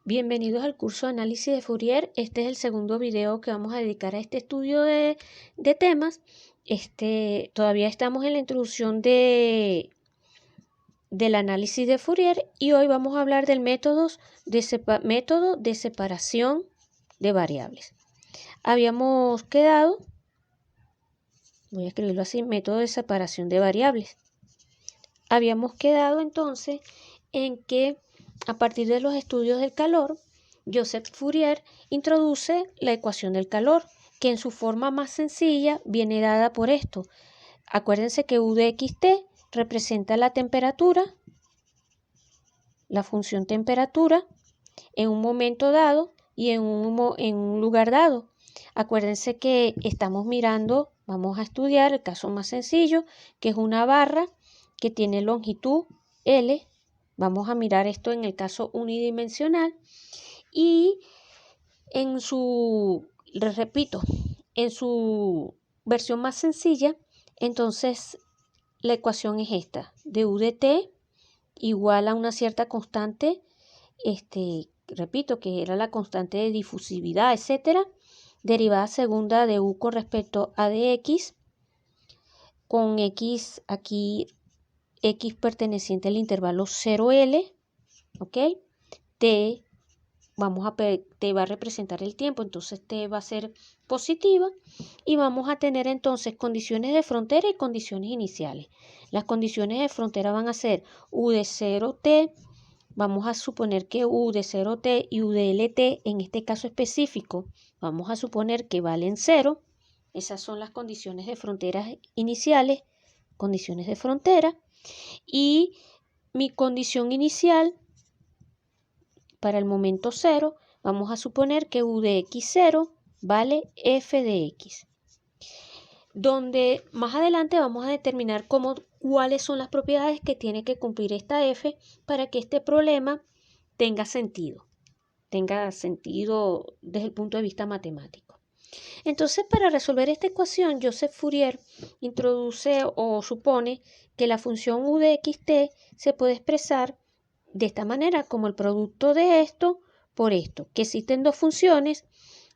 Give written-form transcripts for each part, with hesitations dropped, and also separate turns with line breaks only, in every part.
Bienvenidos al curso de análisis de Fourier. Este es el segundo video que vamos a dedicar a este estudio de temas. Todavía estamos en la introducción del análisis de Fourier y hoy vamos a hablar del método de separación de variables. Habíamos quedado, voy a escribirlo así, método de separación de variables. Habíamos quedado entonces en que a partir de los estudios del calor, Joseph Fourier introduce la ecuación del calor, que en su forma más sencilla viene dada por esto. Acuérdense que U de xt representa la temperatura, la función temperatura, en un momento dado y en un lugar dado. Acuérdense que estamos mirando, vamos a estudiar el caso más sencillo, que es una barra que tiene longitud L. Vamos a mirar esto en el caso unidimensional y en su versión más sencilla, entonces la ecuación es esta, de U de t igual a una cierta constante, repito que era la constante de difusividad, etcétera, derivada segunda de U con respecto a de x, con x aquí, x perteneciente al intervalo 0L, ¿ok? T va a representar el tiempo, entonces T va a ser positiva y vamos a tener entonces condiciones de frontera y condiciones iniciales. Las condiciones de frontera van a ser U de 0T, vamos a suponer que U de 0T y U de LT, en este caso específico, vamos a suponer que valen 0. Esas son las condiciones de frontera iniciales, condiciones de frontera. Y mi condición inicial para el momento 0, vamos a suponer que U de x0 vale f de x. Donde más adelante vamos a determinar cuáles son las propiedades que tiene que cumplir esta f para que este problema tenga sentido desde el punto de vista matemático. Entonces, para resolver esta ecuación, Joseph Fourier introduce o supone que la función U de xt se puede expresar de esta manera, como el producto de esto por esto, que existen dos funciones,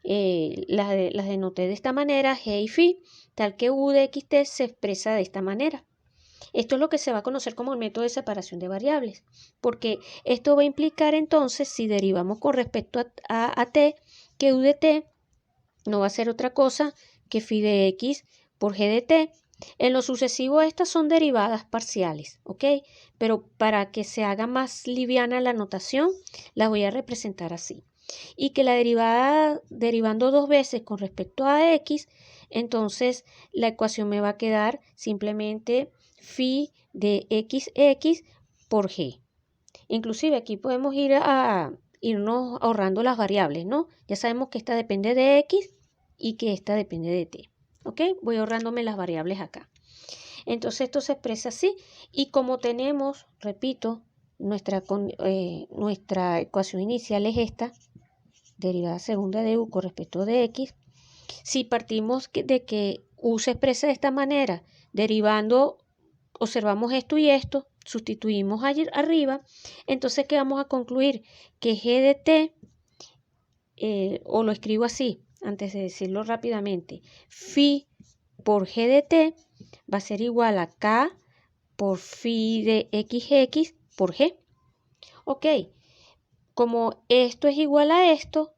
las denoté de esta manera, g y phi, tal que U de xt se expresa de esta manera. Esto es lo que se va a conocer como el método de separación de variables, porque esto va a implicar entonces, si derivamos con respecto a t, que U de t no va a ser otra cosa que phi de x por g de t. En lo sucesivo estas son derivadas parciales, ¿ok? Pero para que se haga más liviana la notación, las voy a representar así. Y que la derivada, derivando dos veces con respecto a x, entonces la ecuación me va a quedar simplemente phi de xx por g. Inclusive aquí podemos irnos ahorrando las variables, ¿no? Ya sabemos que esta depende de x y que esta depende de t. ¿Ok? Voy ahorrándome las variables acá. Entonces esto se expresa así. Y como tenemos, repito, nuestra ecuación inicial es esta, derivada segunda de U con respecto de x. Si partimos de que U se expresa de esta manera, derivando, observamos esto y esto, sustituimos allí arriba, entonces ¿qué vamos a concluir? Que g de t, o lo escribo así, antes de decirlo rápidamente, phi por g de t va a ser igual a k por phi de xx por g. Ok, como esto es igual a esto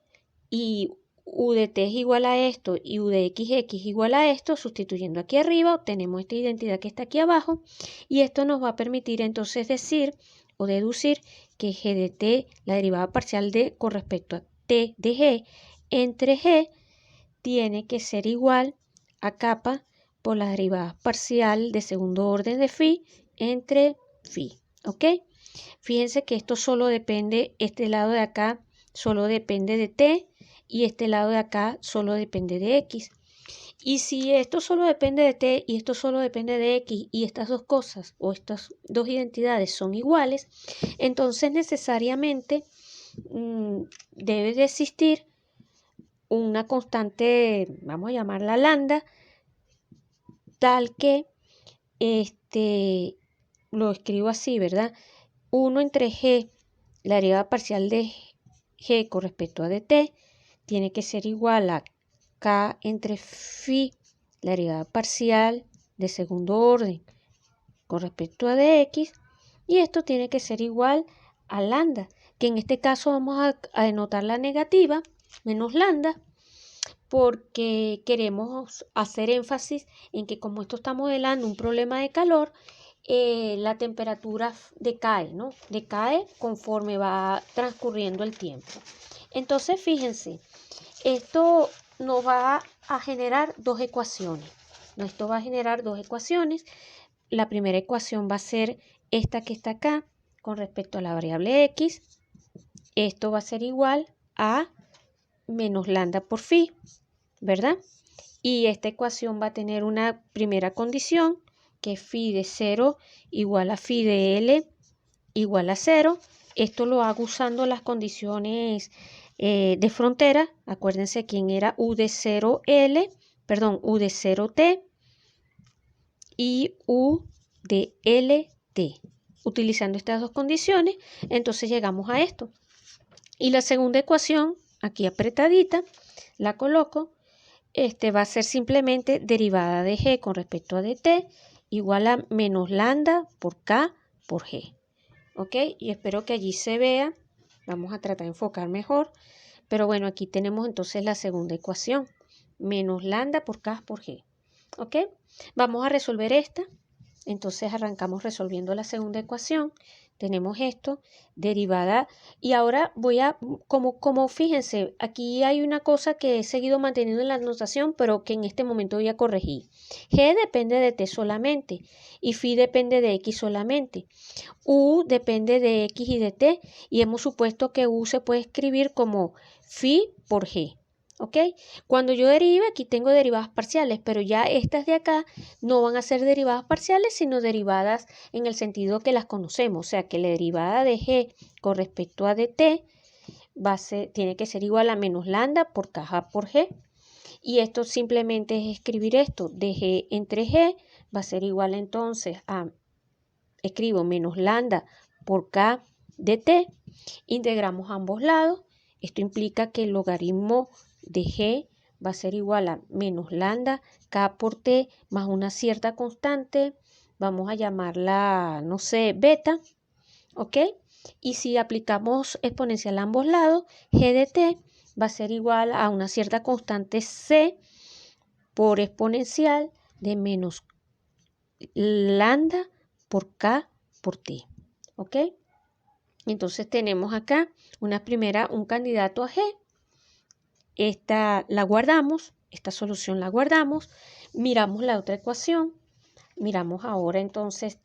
y U de t es igual a esto y U de xx es igual a esto, sustituyendo aquí arriba obtenemos esta identidad que está aquí abajo y esto nos va a permitir entonces decir o deducir que g de t, la derivada parcial con respecto a t de g entre g, tiene que ser igual a kappa por la derivada parcial de segundo orden de phi entre phi, ¿ok? Fíjense que esto solo depende, este lado de acá solo depende de t y este lado de acá solo depende de x. Y si esto solo depende de t y esto solo depende de x y estas dos cosas o estas dos identidades son iguales, entonces necesariamente debe de existir una constante, vamos a llamarla lambda, tal que lo escribo así, ¿verdad? 1 entre g, la derivada parcial de g con respecto a dt tiene que ser igual a k entre phi, la derivada parcial de segundo orden con respecto a dx, y esto tiene que ser igual a lambda, que en este caso vamos a denotar la negativa, menos lambda, porque queremos hacer énfasis en que como esto está modelando un problema de calor, la temperatura decae, ¿no? Decae conforme va transcurriendo el tiempo. Entonces, fíjense, esto nos va a generar dos ecuaciones. Esto va a generar dos ecuaciones. La primera ecuación va a ser esta que está acá con respecto a la variable x. Esto va a ser igual a menos lambda por phi, ¿verdad? Y esta ecuación va a tener una primera condición, que es phi de 0 igual a phi de L igual a 0. Esto lo hago usando las condiciones de frontera. Acuérdense quién era U de 0L, perdón, U de 0T y U de LT. Utilizando estas dos condiciones, entonces llegamos a esto. Y la segunda ecuación, aquí apretadita, la coloco. Va a ser simplemente derivada de g con respecto a dt igual a menos lambda por k por g. ¿Ok? Y espero que allí se vea. Vamos a tratar de enfocar mejor. Pero bueno, aquí tenemos entonces la segunda ecuación. Menos lambda por k por g. ¿Ok? Vamos a resolver esta. Entonces arrancamos resolviendo la segunda ecuación. Tenemos esto, derivada. Y ahora voy a, como fíjense, aquí hay una cosa que he seguido manteniendo en la notación, pero que en este momento voy a corregir. G depende de t solamente y phi depende de x solamente. U depende de x y de t y hemos supuesto que U se puede escribir como phi por g. ¿Ok? Cuando yo derive, aquí tengo derivadas parciales, pero ya estas de acá no van a ser derivadas parciales, sino derivadas en el sentido que las conocemos. O sea, que la derivada de g con respecto a dt tiene que ser igual a menos lambda por k por g. Y esto simplemente es escribir esto. De g entre g va a ser igual entonces a, escribo menos lambda por k de t. Integramos ambos lados. Esto implica que el logaritmo de g va a ser igual a menos lambda k por t más una cierta constante. Vamos a llamarla, no sé, beta. ¿Ok? Y si aplicamos exponencial a ambos lados, g de t va a ser igual a una cierta constante c por exponencial de menos lambda por k por t. ¿Ok? Entonces tenemos acá un candidato a g. Esta la guardamos, esta solución la guardamos, miramos la otra ecuación, miramos ahora entonces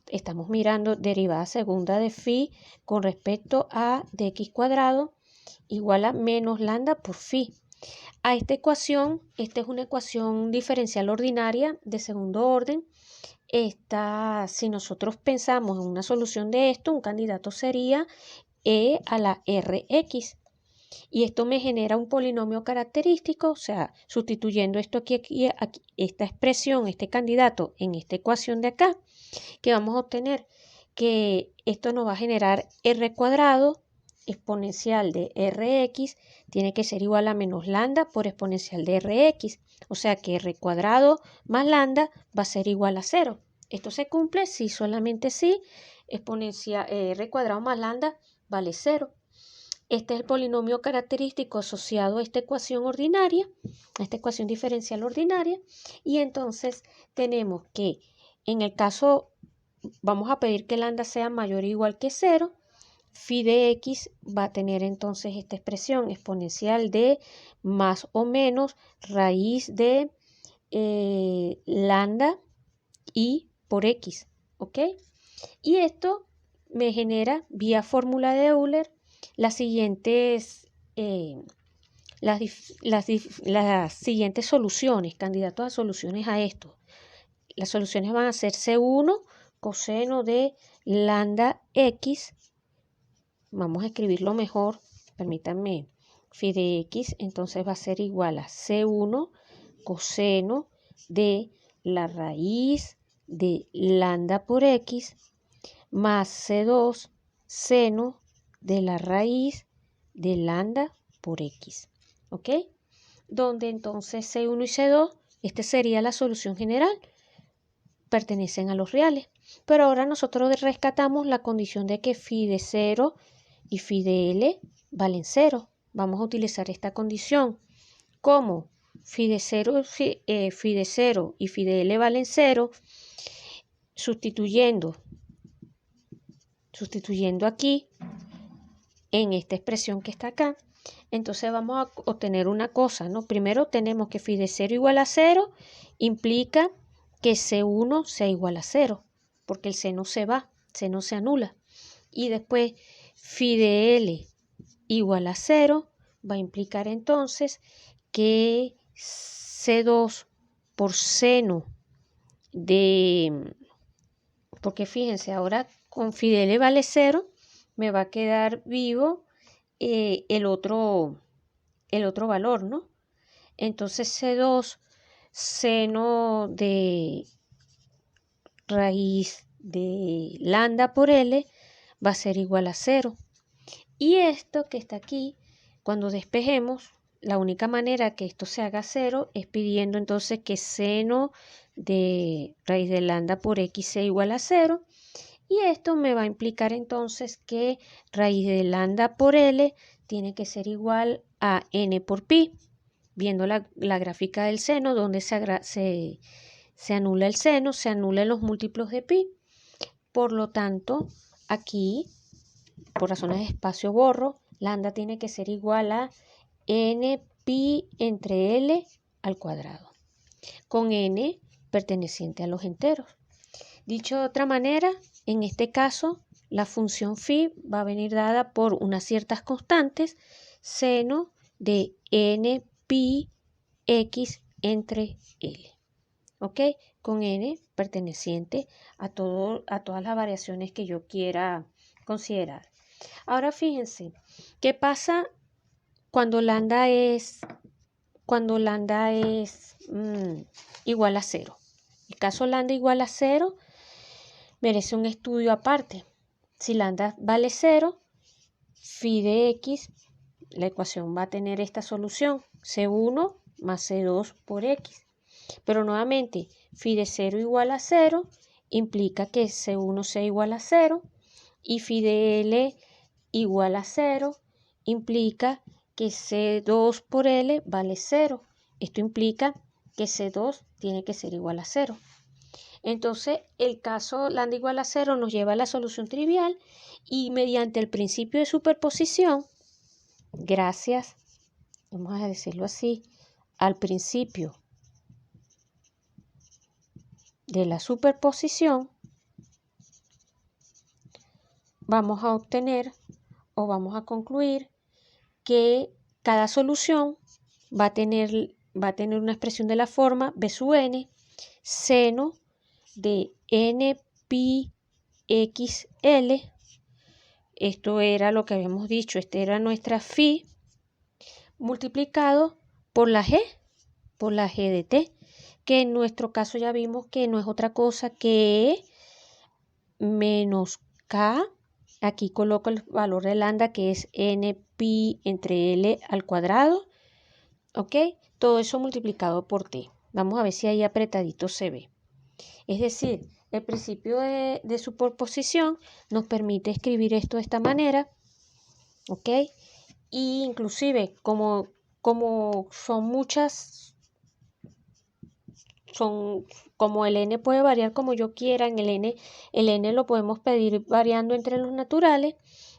estamos mirando derivada segunda de phi con respecto a dx cuadrado igual a menos lambda por phi. A esta ecuación, esta es una ecuación diferencial ordinaria de segundo orden. Si nosotros pensamos en una solución de esto, un candidato sería e a la rx. Y esto me genera un polinomio característico, o sea, sustituyendo esto aquí, esta expresión, este candidato en esta ecuación de acá, que vamos a obtener que esto nos va a generar r cuadrado exponencial de rx tiene que ser igual a menos lambda por exponencial de rx. O sea que r cuadrado más lambda va a ser igual a 0. Esto se cumple si solamente si exponencial r cuadrado más lambda vale 0. Este es el polinomio característico asociado a esta ecuación ordinaria, a esta ecuación diferencial ordinaria. Y entonces tenemos que en el caso, vamos a pedir que lambda sea mayor o igual que 0. Phi de x va a tener entonces esta expresión exponencial de más o menos raíz de lambda y por x. ¿Ok? Y esto me genera vía fórmula de Euler las siguientes soluciones, candidatos a soluciones a esto. Las soluciones van a ser C1 coseno de lambda x. Vamos a escribirlo mejor, permítanme, phi de x, entonces va a ser igual a C1 coseno de la raíz de lambda por x más C2 seno de la raíz de lambda por X. ¿Ok? Donde entonces C1 y C2, esta sería la solución general, pertenecen a los reales. Pero ahora nosotros rescatamos la condición de que phi de 0 y phi de L valen 0. Vamos a utilizar esta condición. Como phi de 0 y phi de L valen 0, sustituyendo aquí en esta expresión que está acá, entonces vamos a obtener una cosa, ¿no? Primero tenemos que phi de 0 igual a 0 implica que C1 sea igual a 0, porque el C no se va, C no se anula. Y después phi de L igual a 0 va a implicar entonces que C2 por seno de... Porque fíjense, ahora con phi de L vale 0, me va a quedar vivo el otro valor, ¿no? Entonces C2 seno de raíz de lambda por L va a ser igual a 0. Y esto que está aquí, cuando despejemos, la única manera que esto se haga 0 es pidiendo entonces que seno de raíz de lambda por X sea igual a 0. Y esto me va a implicar entonces que raíz de lambda por L tiene que ser igual a n por pi. Viendo la gráfica del seno, donde se anula el seno, se anulan los múltiplos de pi. Por lo tanto, aquí, por razones de espacio borro, lambda tiene que ser igual a n pi entre L al cuadrado, con n perteneciente a los enteros. Dicho de otra manera, en este caso, la función phi va a venir dada por unas ciertas constantes, seno de n pi x entre L. ¿Ok? Con n perteneciente a todas las variaciones que yo quiera considerar. Ahora fíjense, ¿qué pasa cuando lambda es igual a 0? El caso lambda igual a 0 merece un estudio aparte. Si lambda vale 0, phi de x, la ecuación va a tener esta solución, C1 más C2 por x. Pero nuevamente, phi de 0 igual a 0 implica que C1 sea igual a 0 y phi de L igual a 0 implica que C2 por L vale 0. Esto implica que C2 tiene que ser igual a 0. Entonces, el caso lambda igual a 0 nos lleva a la solución trivial y mediante el principio de superposición, gracias, vamos a decirlo así, al principio de la superposición, vamos a obtener o vamos a concluir que cada solución va a tener una expresión de la forma b sub n, seno de n pi xl. Esto era lo que habíamos dicho, esta era nuestra phi multiplicado por la g de t, que en nuestro caso ya vimos que no es otra cosa que menos k. Aquí coloco el valor de lambda que es n pi entre L al cuadrado. ¿Ok? Todo eso multiplicado por t. Vamos a ver si ahí apretadito se ve. Es decir, el principio de superposición nos permite escribir esto de esta manera. ¿Ok? Y inclusive como son muchas, como el n puede variar como yo quiera, el n lo podemos pedir variando entre los naturales,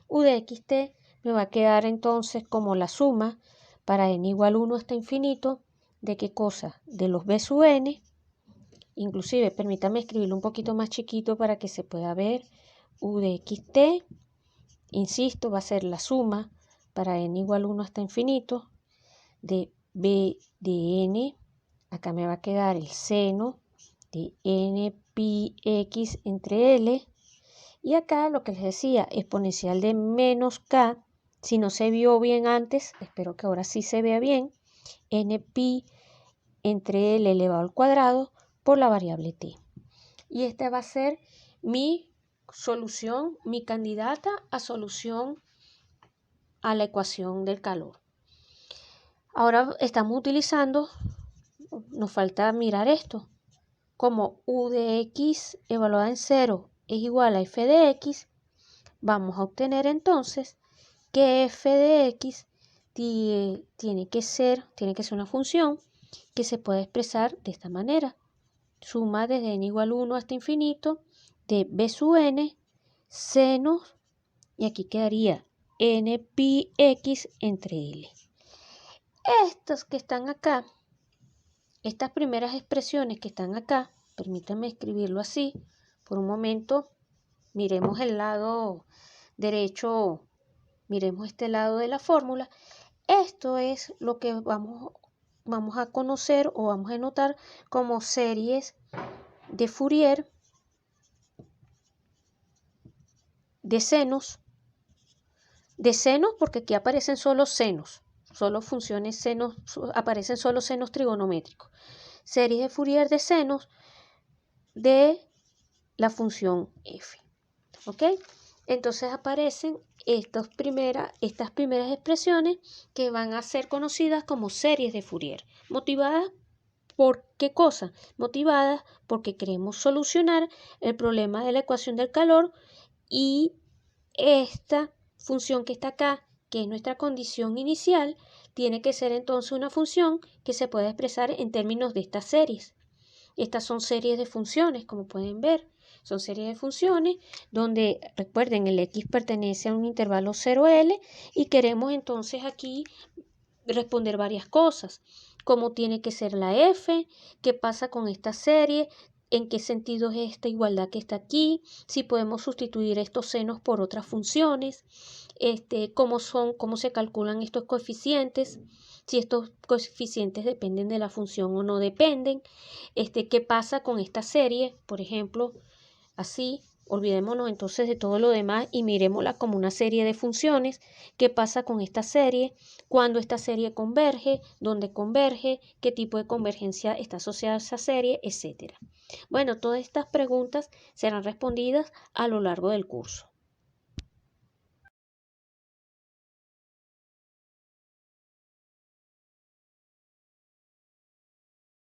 u de xt me va a quedar entonces como la suma para n igual 1 hasta infinito, ¿de qué cosa? De los b sub n, inclusive permítame escribirlo un poquito más chiquito para que se pueda ver, u de xt, insisto, va a ser la suma para n igual 1 hasta infinito, de b de n, acá me va a quedar el seno de n pi x entre L, y acá lo que les decía, exponencial de menos k, si no se vio bien antes, espero que ahora sí se vea bien, n pi entre L elevado al cuadrado por la variable t. Y esta va a ser mi solución, mi candidata a solución a la ecuación del calor. Ahora estamos utilizando, nos falta mirar esto, como U de X evaluada en 0 es igual a F de X, vamos a obtener entonces que F de X tiene que ser una función que se puede expresar de esta manera. Suma desde n igual 1 hasta infinito de b sub n seno, y aquí quedaría n pi x entre L. Estos que están acá, estas primeras expresiones que están acá, permítanme escribirlo así, por un momento, miremos el lado derecho, miremos este lado de la fórmula. Esto es lo que vamos a conocer o vamos a notar como series de Fourier de senos porque aquí aparecen solo senos, solo funciones senos, aparecen solo senos trigonométricos. Series de Fourier de senos de la función f. ¿Ok? Entonces aparecen estas primeras expresiones que van a ser conocidas como series de Fourier, motivadas ¿por qué cosa? Motivadas porque queremos solucionar el problema de la ecuación del calor, y esta función que está acá, que es nuestra condición inicial, tiene que ser entonces una función que se puede expresar en términos de estas series. Estas son series de funciones, como pueden ver. Son series de funciones donde, recuerden, el x pertenece a un intervalo 0L y queremos entonces aquí responder varias cosas. ¿Cómo tiene que ser la f? ¿Qué pasa con esta serie? ¿En qué sentido es esta igualdad que está aquí? Si podemos sustituir estos senos por otras funciones. ¿Cómo se calculan estos coeficientes? Si estos coeficientes dependen de la función o no dependen. ¿Qué pasa con esta serie? Por ejemplo, así, olvidémonos entonces de todo lo demás y miremosla como una serie de funciones. ¿Qué pasa con esta serie? ¿Cuándo esta serie converge? ¿Dónde converge? ¿Qué tipo de convergencia está asociada a esa serie? Etcétera. Bueno, todas estas preguntas serán respondidas a lo largo del curso.